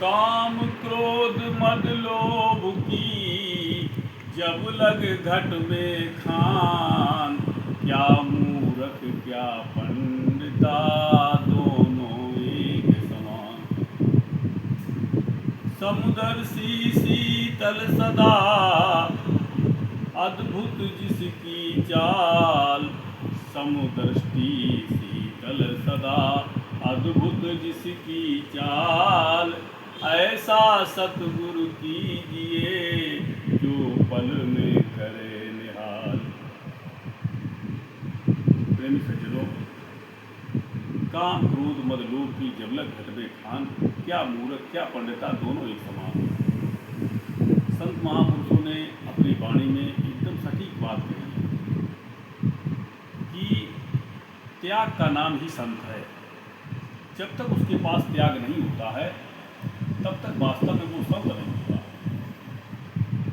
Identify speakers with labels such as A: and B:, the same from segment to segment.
A: काम क्रोध मद लोभ की जब लग घट में खान, क्या मूरख क्या पंडिता दोनों एक समान। समुदर्शी शीतल सदा अद्भुत जिसकी चाल, समुदृष्टि शीतल सदा अद्भुत जिसकी चाल, ऐसा सतगुरु कीजिए जो पल में करे निहाल। प्रेमी सज्जनों, काम क्रोध मद लोभ की जब लग घट में खान, क्या मूर्ख क्या पंडिता दोनों एक समान। संत महापुरुषों ने अपनी वाणी में एकदम सटीक बात कही कि त्याग का नाम ही संत है। जब तक उसके पास त्याग नहीं होता है तब तक वास्तव में वो संत नहीं होता।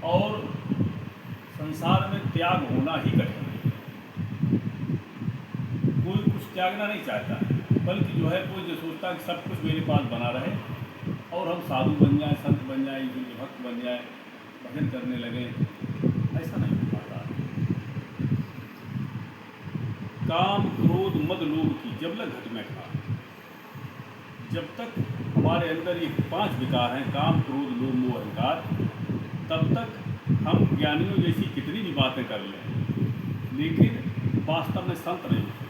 A: और संसार में त्याग होना ही कठिन है। कोई कुछ त्यागना नहीं चाहता है, बल्कि जो है कोई जो सोचता है कि सब कुछ मेरे पास बना रहे और हम साधु बन जाए, संत बन जाए, भक्त बन जाए, भजन करने लगे, ऐसा नहीं हो पाता। काम क्रोध मद लोभ की जब लग घट में खान। जब तक हमारे अंदर ये 5 विकार हैं, काम क्रोध लोभ मोह अहंकार, तब तक हम ज्ञानियों जैसी कितनी भी बातें कर लें, लेकिन वास्तव में संत नहीं होते।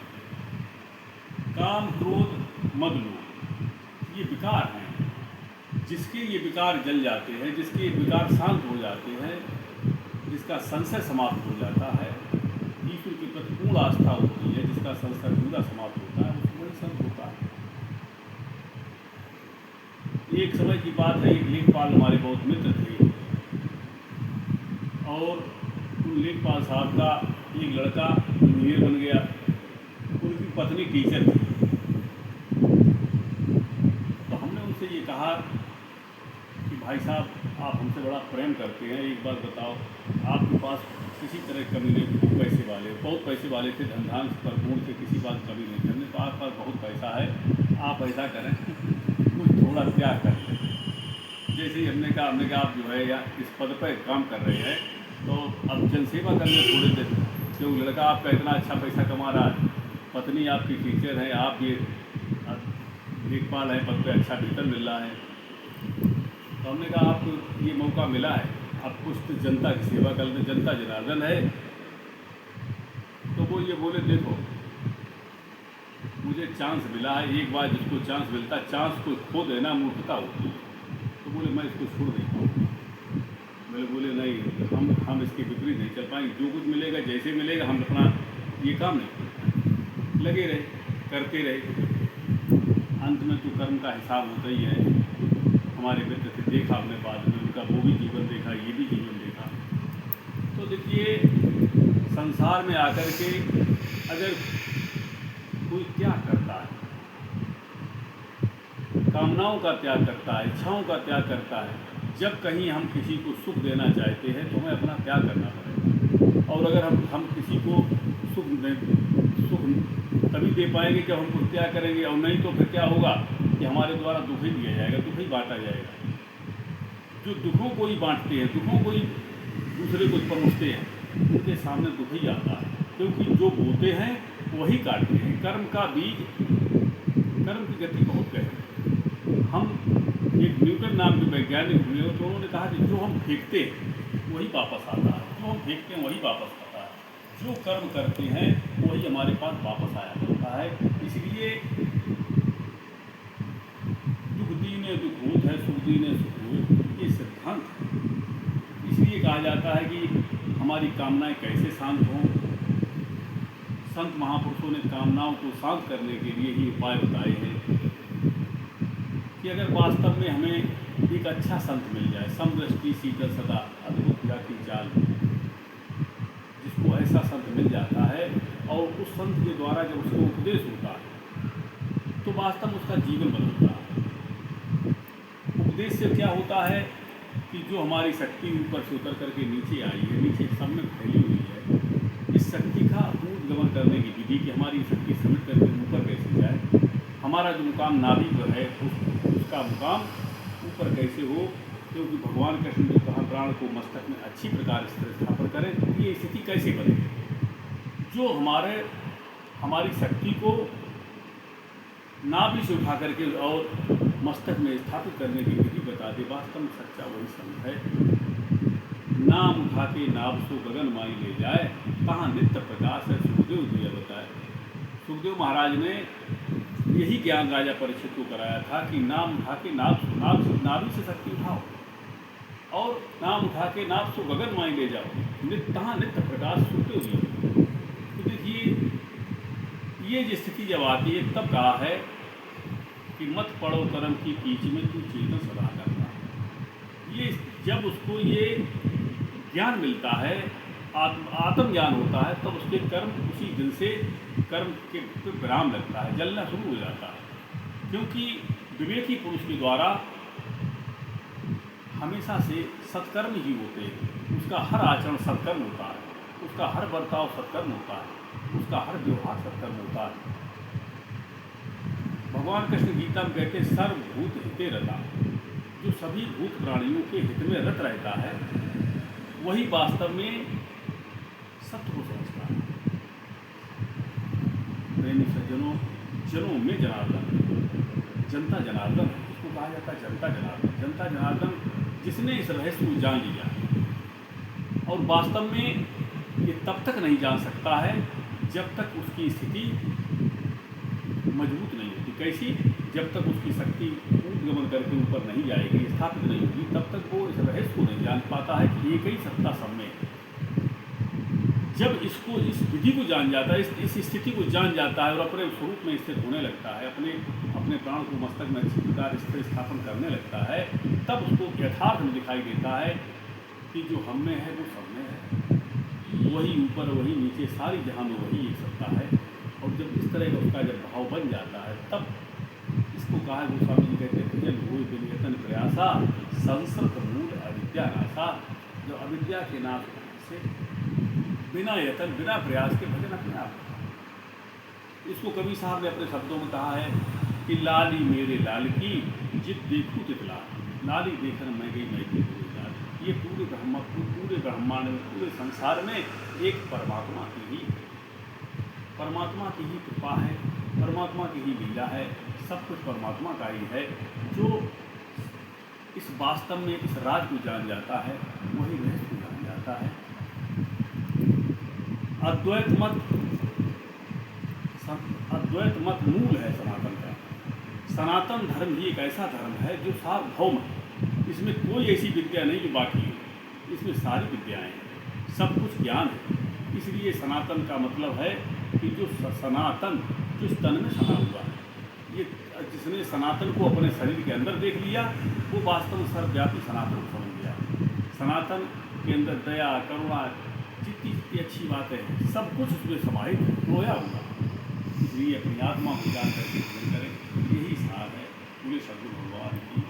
A: काम क्रोध मद लोभ ये विकार हैं, जिसके ये विकार जल जाते हैं, जिसके ये विकार शांत हो जाते हैं, जिसका संशय समाप्त हो जाता है, ईश्वर के प्रति पूर्ण आस्था होती है, जिसका संशय पूरा समाप्त होता है, उसको वही संत होता है। एक समय की बात है, एक लेखपाल हमारे बहुत मित्र थे और उन लेखपाल साहब का एक लड़का इंजीनियर बन गया, उनकी पत्नी टीचर थी। तो हमने उनसे ये कहा कि भाई साहब आप हमसे बड़ा प्रेम करते हैं, एक बात बताओ, आपके पास किसी तरह की कमी नहीं, खूब पैसे वाले, बहुत पैसे वाले थे, धन भरपूर थे, किसी बात कमी नहीं करने, तो आपके पास बहुत पैसा है, आप ऐसा करें कुछ थोड़ा त्याग कर लें। जैसे ही हमने कहा आप जो है या इस पद पर काम कर रहे हैं तो अब जनसेवा करने थोड़े देर, क्यों लड़का आपका इतना अच्छा पैसा कमा रहा है, पत्नी आपकी टीचर है, आप ये लेखपाल हैं, पद पर अच्छा वेतन मिल रहा है, तो हमने कहा आपको ये मौका मिला है, आप कुछ तो जनता की सेवा कर लें, जनता जनार्दन है। तो वो ये बोले देखो मुझे चांस मिला है, एक बार जिसको चांस मिलता है चांस को खो देना मूर्खता होती है। तो बोले मैं इसको छोड़ देता हूँ। मैंने बोले नहीं, हम इसके विपरीत नहीं चल पाएंगे, जो कुछ मिलेगा जैसे मिलेगा हम अपना ये काम नहीं लगे रहे, करते रहे। अंत में तो कर्म का हिसाब होता ही है। हमारे मित्र थे, देखा हमने बाद में उनका वो भी जीवन देखा, ये भी जीवन देखा। तो देखिए संसार में आकर के अगर कोई त्याग करता है, कामनाओं का त्याग करता है, इच्छाओं का त्याग करता है, जब कहीं हम किसी को सुख देना चाहते हैं तो हमें अपना त्याग करना पड़ेगा। और अगर हम किसी को सुख तभी दे पाएंगे जब हम कुछ त्याग करेंगे, और नहीं तो फिर क्या होगा कि हमारे द्वारा दुख ही दिया जाएगा, दुख ही बांटा जाएगा। जो दुखों को ही बांटते हैं, दुखों को ही दूसरे को परोसते हैं, उनके सामने दुख ही आता है, क्योंकि जो बोते हैं वही काटते हैं। कर्म का बीज, कर्म की गति बहुत गहरी। हम एक न्यूटन नाम के वैज्ञानिक हुए तो उन्होंने कहा कि जो हम फेंकते हैं वही वापस आता है, जो हम फेंकते हैं वही वापस आता है, जो कर्म करते हैं वही हमारे पास वापस आया करता है। इसलिए दुख दीने दुख होत है, सुख दीने सुख होत, ये सिद्धांत है। इसलिए कहा जाता है कि हमारी कामनाएं कैसे शांत हों। संत महापुरुषों ने कामनाओं को शांत करने के लिए ही उपाय बताए हैं कि अगर वास्तव में हमें एक अच्छा संत मिल जाए, समदृष्टि शीतल सदा अद्भुत की चाल, जिसको ऐसा संत मिल जाता है और उस संत के द्वारा जब उसको उपदेश होता है तो वास्तव में उसका जीवन बदलता है। उपदेश से क्या होता है कि जो हमारी शक्ति ऊपर से उतर करके नीचे आई है, नीचे सब में फैली हुई है, इस शक्ति का ऊर्ध्वगमन करने की विधि कि हमारी शक्ति समेट करके ऊपर कैसे जाए, हमारा जो मुकाम नाभि पर है उसका मुकाम पर कैसे हो, क्योंकि भगवान कृष्ण ने कहा प्राण को मस्तक में अच्छी प्रकार स्थिर स्थापन करें, तो ये स्थिति कैसे बने जो हमारी शक्ति को नाभि से उठा करके और मस्तक में स्थापित करने की विधि बता दे। वास्तव में सच्चा वही संत है। नाम उठा के नाभ सो गगन माई ले जाए, कहाँ नित्य प्रकाश है सुखदेव दिया बताए। सुखदेव महाराज ने यही ज्ञान राजा परीक्षित को कराया था कि नाम उठा के नाभि से शक्ति उठाओ और नाम उठा के नाभ सो गगन माई ले जाओ, कहाँ नित्य प्रकाश सुखदेव दिया। तो देखिए ये जो स्थिति जब आती है तब कहा है कि मत पड़ो कर्म की कीच में तू चेतन सदा करना। ये जब उसको ये ज्ञान मिलता है, आत्म ज्ञान होता है, तब उसके कर्म उसी दिन से कर्म के विराम लगता है, जलना शुरू हो जाता है। क्योंकि विवेकी पुरुष के द्वारा हमेशा से सत्कर्म ही होते हैं। उसका हर आचरण सत्कर्म होता है, उसका हर बर्ताव सत्कर्म होता है, उसका हर व्यवहार सत्कर्म होता है। भगवान कृष्ण गीता में कहते हैं सर्वभूत हिते रता, जो सभी भूत प्राणियों के हित में रत रहता है वही वास्तव में सत्य को समझता है। प्रेमी सज्जनों, जनों में जनार्दन, जनता जनार्दन, इसको कहा जाता है जनता जनार्दन। जनता जनार्दन जिसने इस रहस्य को जान लिया, और वास्तव में ये तब तक नहीं जान सकता है जब तक उसकी स्थिति मजबूत नहीं होती। कैसी? जब तक उसकी शक्ति ऊर्ध्वगमन करके ऊपर नहीं जाएगी, स्थापित नहीं होगी, तब तक वो इस रहस्य को नहीं जान पाता है कि एक ही सत्ता सब में। जब इसको, इस विधि को जान जाता है, इस स्थिति को जान जाता है और अपने स्वरूप में स्थित होने लगता है, अपने प्राण को मस्तक में अच्छी प्रकार स्थिर स्थापन करने लगता है, तब उसको यथार्थ में दिखाई देता है कि जो हम में है वो सब में है, वही ऊपर वही नीचे, सारी जहां में वही एक सत्ता है। और जब इस तरह का उसका जब भाव बन जाता है, तब इसको कहा गोस्वामी जी कहते हैं जल हुए विनियतन प्रयासा संसर्ग मूल अविद्या नाशा। जो अविद्या के नाश से बिना यतन बिना प्रयास के भजन अपने आप। इसको कवि साहब ने अपने शब्दों में कहा है कि लाली मेरे लाल की जित देखूं तित लाल, लाली देखकर मैं गई मैं की पूरी लाल। ये पूरे ब्रह्मांड में, पूरे संसार में एक परमात्मा की ही कृपा है, परमात्मा की ही लीला है, सब कुछ परमात्मा का ही है। जो इस वास्तव में इस राज को जान जाता है वही रहस्य को जान जाता है। अद्वैत मत मूल है सनातन का। सनातन धर्म ही एक ऐसा धर्म है जो सार्वभौम है। इसमें कोई ऐसी विद्या नहीं जो बाकी है, इसमें सारी विद्याएं हैं, सब कुछ ज्ञान है। इसलिए सनातन का मतलब है कि जो सनातन, जो इस तन में सना हुआ है, ये जिसने सनातन को अपने शरीर के अंदर देख लिया वो वास्तव में सर्वव्यापी सनातन को समझ गया। सनातन के अंदर दया, करुणा, जितनी अच्छी बातें हैं सब कुछ उसमें समाहित रोया हुआ। इसलिए अपनी आत्मा को जान करके भजन करें, यही सार है पूरे सद्गुरु भगवान की।